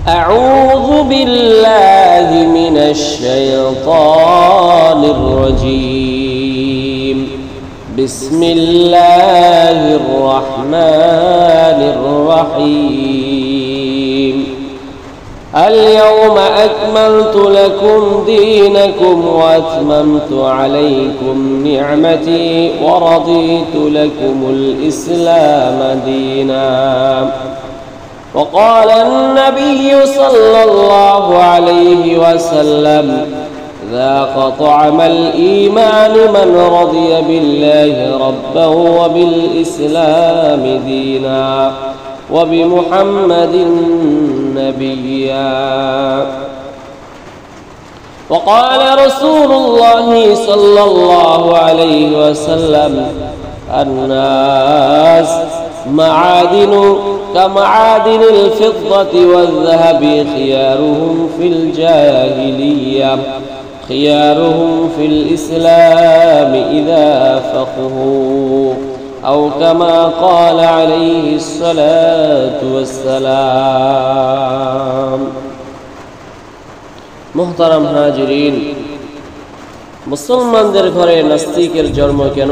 أعوذ بالله من الشيطان الرجيم بسم الله الرحمن الرحيم اليوم أكملت لكم دينكم وأتممت عليكم نعمتي ورضيت لكم الإسلام دينا وقال النبي صلى الله عليه وسلم ذاق طعم الإيمان من رضي بالله ربا وبالإسلام دينا وبمحمد نبيا وقال رسول الله صلى الله عليه وسلم الناس معادن كمعادن الفضة والذهب خيارهم في الجاهلية خيارهم في الإسلام إذا فقهوا أو كما قال عليه الصلاة والسلام محترم হাজিরিন মুসলমানদের ঘরে নাস্তিকের জন্ম কেন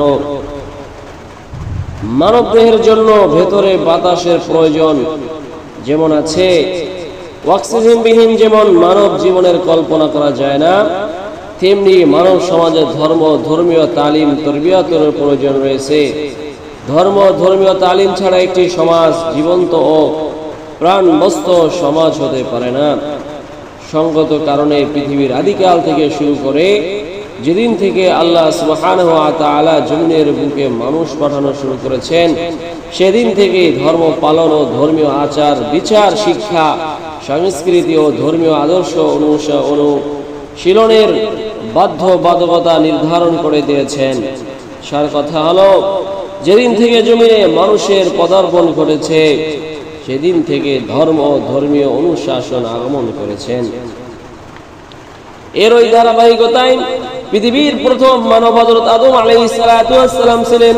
মানব দেহের জন্য ভেতরে বাতাসের প্রয়োজন যেমন আছে অক্সিজেনবিহীন যেমন মানব জীবনের কল্পনা করা যায় না তেমনি মানব সমাজে ধর্মীয় তালিম তরবিয়তের প্রয়োজন রয়েছে ধর্মীয় তালিম ছাড়া একটি সমাজ জীবন্ত ও প্রাণবন্ত সমাজ হতে পারে না সঙ্গত কারণে পৃথিবীর আদিকাল থেকে শুরু করে যেদিন থেকে আল্লাহ সুবহানাহু ওয়া তাআলা জমিনের বুকে মানুষ পাঠানো শুরু করেছেন সেদিন থেকে ধর্ম পালন ও ধর্মীয় আচার বিচার শিক্ষা সংস্কৃতি ও ধর্মীয় আদর্শ অনুশীলনের বাধ্যবাধকতা নির্ধারণ করে দিয়েছেন সার কথা হলো যেদিন থেকে জমিনে মানুষের পদার্পণ ঘটেছে সেদিন থেকে ধর্ম ও ধর্মীয় অনুশাসন আগমন করেছেন এর ওই ধারাবাহিকতায় পৃথিবীর প্রথম মানব হযরত আদম আলাইহিস সালাতু ওয়াস সালাম ছিলেন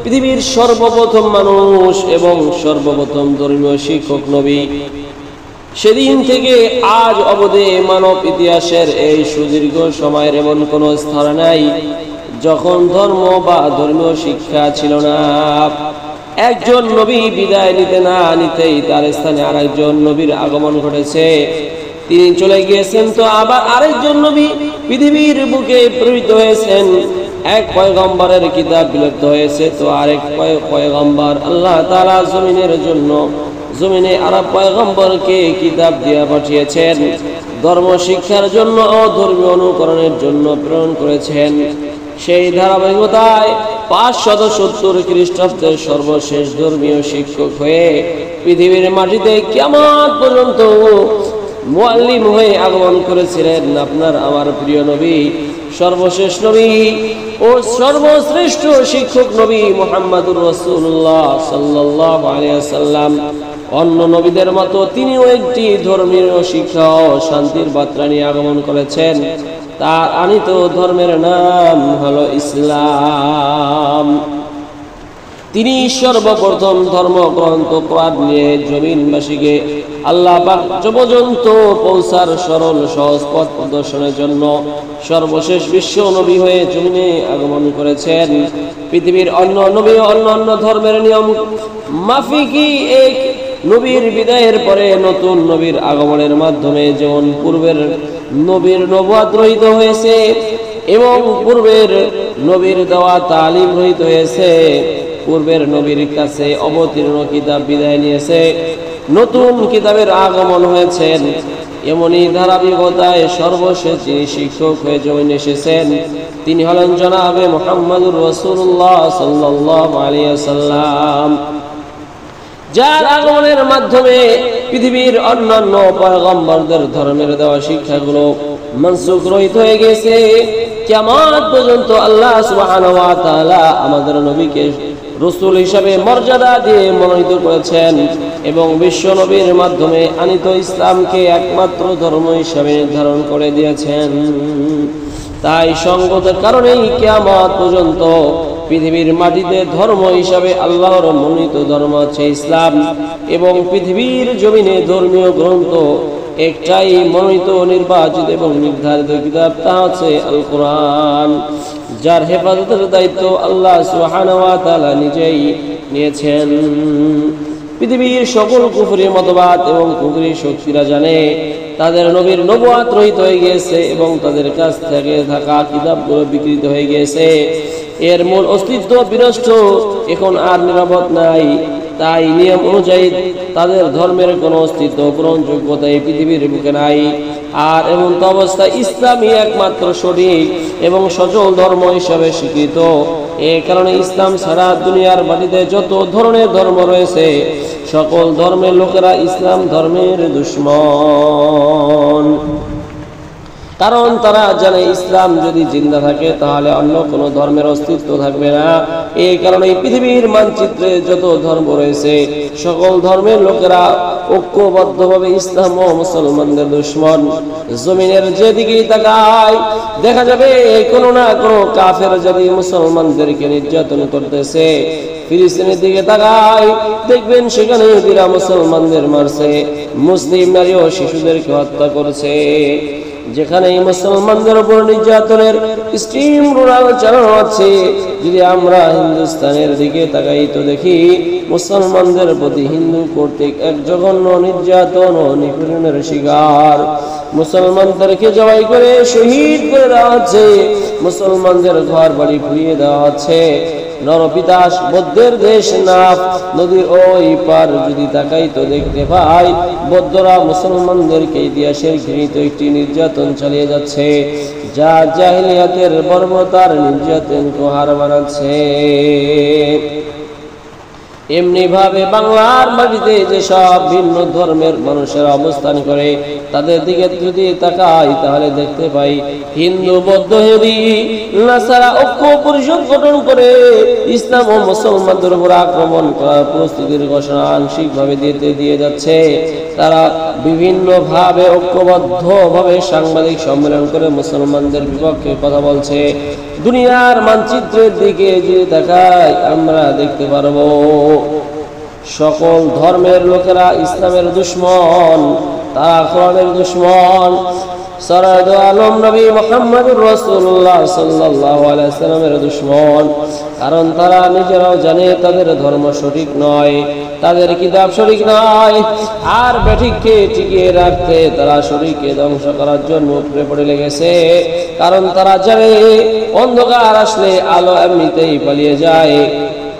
পৃথিবীর সর্বপ্রথম মানুষ এবং সর্বপ্রথম ধর্মীয় শিক্ষক নবী সেদিন থেকে আজ অবধি মানব ইতিহাসের এই সুদীর্ঘ সময়ের এমন কোন স্তর নাই যখন ধর্ম বা ধর্মীয় শিক্ষা ছিল না একজন নবী বিদায় নিতেই তার স্থানে আরেকজন নবীর আগমন ঘটেছে তিনি চলে গিয়েছেন তো আবার আরেকজন নবী পৃথিবীর বুকে প্রেরিত হয়েছেন এক পয়গম্বরের কিতাব বিলুপ্ত হয়েছে তো আরেক পয়গম্বর আল্লাহ তাআলা জমিনে আরেক পয়গম্বরকে কিতাব দিয়ে পাঠিয়েছেন ধর্ম শিক্ষার জন্য ও ধর্মীয় অনুকরণের জন্য প্রেরণ করেছেন সেই ধারাবাহিকতায় 570 খ্রিস্টাব্দের সর্বশেষ ধর্মীয় শিক্ষক হয়ে পৃথিবীর মাটিতে কিয়ামত পর্যন্ত মুআল্লিম হয়ে আগমন করেছিলেন আপনার আমার প্রিয় নবী সর্বশেষ নবী ও সর্বশ্রেষ্ঠ শিক্ষক নবী মুহাম্মদুর রাসূলুল্লাহ সাল্লাল্লাহু আলাইহি ওয়াসাল্লাম অন্য নবীদের মতো তিনিও একটি ধর্মীয় শিক্ষা ও শান্তির বার্তা নিয়ে আগমন করেছেন তার আনিত ধর্মের নাম হলো ইসলাম তিনি সর্বপ্রথম ধর্মগ্রন্থ কোরআন নিয়ে জমিনবাসীকে আল্লাহ পাক পর্যন্ত পৌঁছার সরল সহজ পথ প্রদর্শনের জন্য সর্বশেষ বিশ্ব নবী হয়ে জমিনে আগমন করেছেন পৃথিবীর অন্য নবী অন্য ধর্মের নিয়ম মাফিকই এক নবীর বিদায়ের পরে নতুন নবীর আগমনের মাধ্যমে যেমন পূর্বের নবীর নবুয়ত রহিত হয়েছে এবং পূর্বের নবীর দেওয়া তালিম রহিত হয়েছে পূর্বের নবীর কাছে অবতীর্ণ কিতাব বিদায় নিয়েছে নতুন কিতাবের আগমন হয়েছেন এমনই ধারাবাহিকতায় সর্বশেষ যিনি শিক্ষক হয়ে জমিনে এসেছেন তিনি হলেন জনাবে মুহাম্মদুর রাসূলুল্লাহ সাল্লাল্লাহু আলাইহি ওয়াসাল্লাম যার আগমনের মাধ্যমে পৃথিবীর অন্যান্য পয়গম্বরদের ধর্মের দেওয়া শিক্ষাগুলো মানসুখ রহিত হয়ে গেছে কিয়ামত পর্যন্ত আল্লাহ সুবহানাহু ওয়া তাআলা আমাদের নবীকে রাসূল হিসেবে মর্যাদা দিয়ে মনোনীত করেছেন এবং বিশ্ব নবীর মাধ্যমে আনিত ইসলামকে একমাত্র ধর্ম হিসেবে নির্ধারণ করে দিয়েছেন তাই সঙ্গতের কারণেই কিয়ামত পর্যন্ত পৃথিবীর মাটিতে ধর্ম হিসাবে আল্লাহর মনোনীত ধর্ম হচ্ছে ইসলাম এবং পৃথিবীর জমিনে ধর্মীয় গ্রন্থ একটাই মনোনীত, নির্বাচিত এবং নির্ধারিত কিতাব, তা হচ্ছে আল কোরআন, যার হেফাজতের দায়িত্ব আল্লাহ সুবহানাহু ওয়া তাআলা নিজেই নিয়েছেন। পৃথিবীর সকল কুফরি মতবাদ এবং কুফরি শক্তিরা জানে তাদের নবীর নবুয়ত রহিত হয়ে গিয়েছে এবং তাদের কাছ থেকে থাকা কিতাবগুলো বিকৃত হয়ে গিয়েছে। এর মূল অস্তিত্ব বিনষ্ট, এখন আর নিরাপদ নাই। তাই নিয়ম অনুযায়ী তাদের ধর্মের কোনো অস্তিত্ব গ্রহণযোগ্যতা এই পৃথিবীর বুকে নাই। আর এমন তো অবস্থায় ইসলামই একমাত্র সঠিক এবং সচল ধর্ম হিসাবে স্বীকৃত। এ কারণে ইসলাম ছাড়া দুনিয়ার মাটিতে যত ধরনের ধর্ম রয়েছে, সকল ধর্মের লোকেরা ইসলাম ধর্মের দুশমন। কারণ তারা জানে ইসলাম যদি জিন্দা থাকে তাহলে অন্য কোনো ধর্মের অস্তিত্ব থাকবে না। এই কারণে পৃথিবীর মানচিত্রে যত ধর্ম রয়েছে, সকল ধর্মের লোকেরা ঐক্যবদ্ধভাবে ইসলাম ও মুসলমানদের দুশমন। জমিনের যেদিকেই তাকায় দেখা যাবে কোনো না কোনো কাফের যদি মুসলমানদেরকে নির্যাতন করতেছে। ফিলিস্তিনের দিকে তাকায় দেখবেন সেখানে ইহুদিরা মুসলমানদের মারছে, মুসলিম নারী ও শিশুদেরকে হত্যা করছে। যেখানে মুসলমানদের উপর নির্যাতনের স্টিম রোলার চালানো আছে, যদি আমরা হিন্দুস্তানের দিকে তাকাই তো দেখি মুসলমানদের প্রতি হিন্দু কর্তৃক এক জঘন্য নির্যাতন ও নিপীড়নের শিকার। মুসলমানদেরকে জবাই করে শহীদ করে দেওয়া হচ্ছে, মুসলমানদের ঘর বাড়ি পুড়িয়ে দেওয়া হচ্ছে। নরপিতাস বৌদ্ধের দেশ নাফ নদীর ওই পার যদি তাকাই তো দেখতে পাই বৌদ্ধরা মুসলমানদেরকে ইতিহাসের ঘৃণিত একটি নির্যাতন চালিয়ে যাচ্ছে, যা জাহিলিয়াতের বর্বরতার নির্যাতনকে হার মানাচ্ছে। এমনি ভাবে বাংলার মাটিতে যেসব ভিন্ন ধর্মের মানুষেরা অবস্থান করে তাদের দিকে যদি তাকাই তাহলে দেখতে পাই হিন্দু, বৌদ্ধ, ইহুদি, নাসারা ঐক্য পরিষদ গঠন করে ইসলাম ও মুসলমানদের উপর আক্রমণ করার প্রস্তুতির ঘোষণা আংশিকভাবে দিয়ে যাচ্ছে। তারা বিভিন্ন ভাবে ঐক্যবদ্ধভাবে সাংবাদিক সম্মেলন করে মুসলমানদের বিপক্ষে কথা বলছে। দুনিয়ার মানচিত্রের দিকে যদি তাকাই আমরা দেখতে পারবো সকল ধর্মের লোকেরা ইসলামের দুশমন, তারা কোরআনের দুশমন। সরাদ আলম নবী মুহাম্মদুর রাসূলুল্লাহ সাল্লাল্লাহু আলাইহি সাল্লামের দুশমন, কারণ তারা নিজেরাও জানে তাদের ধর্ম সঠিক নয়, তাদের কিতাব সঠিক নয়। আর বেঠিককে টিকিয়ে রাখতে তারা সঠিককে ধ্বংস করার জন্য উপরে পড়ে লেগেছে। কারণ তারা জানে অন্ধকার আসলে আলো এমনিতেই পালিয়ে যায়,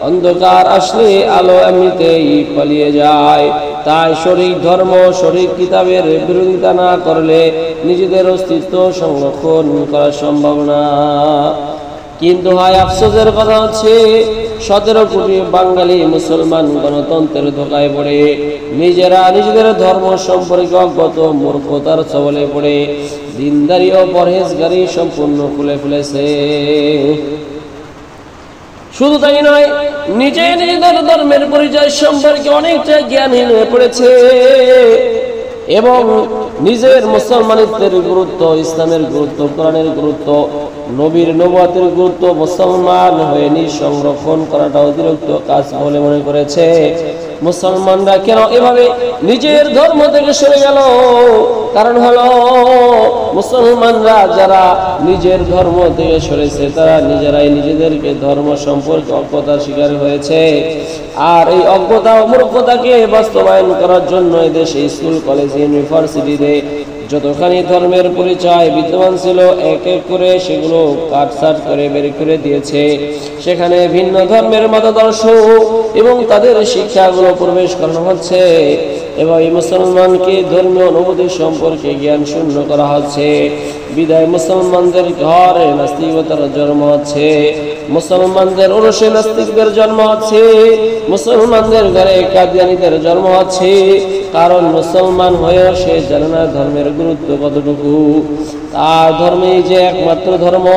অন্ধকার আসলে আলো এমনিতেই পালিয়ে যায়। তাই শরীক ধর্ম, শরীক কিতাবের বিরোধিতা না করলে নিজেদের অস্তিত্ব সংরক্ষণ করা সম্ভব না। কিন্তু হয় আফসোসের কথা হচ্ছে 17 কোটি বাঙালি মুসলমান গণতন্ত্রের ধোকায় পড়ে নিজেরা নিজেদের ধর্ম সম্পর্কে অজ্ঞত মূর্খতার ছবলে পড়ে দিনদারি ও পরহেজগারি সম্পূর্ণ খুলে ফেলেছে। শুধু তাই নয়, নিজে নিজেদের ধর্মের পরিচয় সম্পর্কে অনেকটা জ্ঞানহীন হয়ে পড়েছে এবং নিজের মুসলমানিত্বের গুরুত্ব, ইসলামের গুরুত্ব, কোরআনের গুরুত্ব, নবীর নবুয়তের গুরুত্ব মুসলমান হয়ে সংরক্ষণ করাটা অতিরিক্ত কাজ বলে মনে করেছে। মুসলমানরা কেন এভাবে নিজের ধর্ম থেকে সরে গেল? কারণ হলো মুসলমানরা যারা নিজের ধর্ম থেকে সরেছে তারা নিজেরাই নিজেদেরকে ধর্ম সম্পর্কে অজ্ঞতার শিকার হয়েছে। আর এই অজ্ঞতা ও মূর্খতাকে বাস্তবায়ন করার জন্য দেশে স্কুল, কলেজ, ইউনিভার্সিটিতে যতখানি ধর্মের পরিচয় বিদ্যমান ছিল এক এক করে সেগুলো কাটছাট করে বের করে দিয়েছে। সেখানে ভিন্ন ধর্মের মতাদর্শ এবং তাদের শিক্ষাগুলো প্রবেশ করানো হচ্ছে এবং এই মুসলমানকে ধর্মীয় অনুভূতি সম্পর্কে জ্ঞান শূন্য করা হচ্ছে। বিদায় মুসলমানদের ঘরে নাস্তিকতার জন্ম হচ্ছে, মুসলমানদের ওরসে নাস্তিকদের জন্ম হচ্ছে, মুসলমানদের ঘরে কাদিয়ানীদের জন্ম হচ্ছে। কারণ মুসলমান হয়েও সে জানে না ধর্মের গুরুত্ব কতটুকু। তার ধর্মে যে একমাত্র ধর্ম,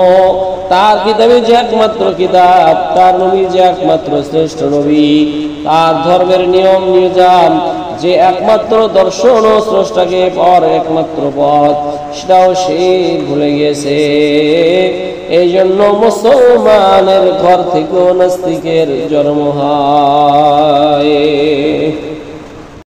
তার কিতাবে যে একমাত্র কিতাব, তার নবী যে একমাত্র শ্রেষ্ঠ নবী, তার ধর্মের নিয়ম নিয়ম যে একমাত্র দর্শন ও স্রষ্টাকে পাওয়ার একমাত্র পথ, সেটাও সে ভুলে গেছে। এই জন্য মুসলমানের ঘর থেকেও নাস্তিকের জন্ম হয়।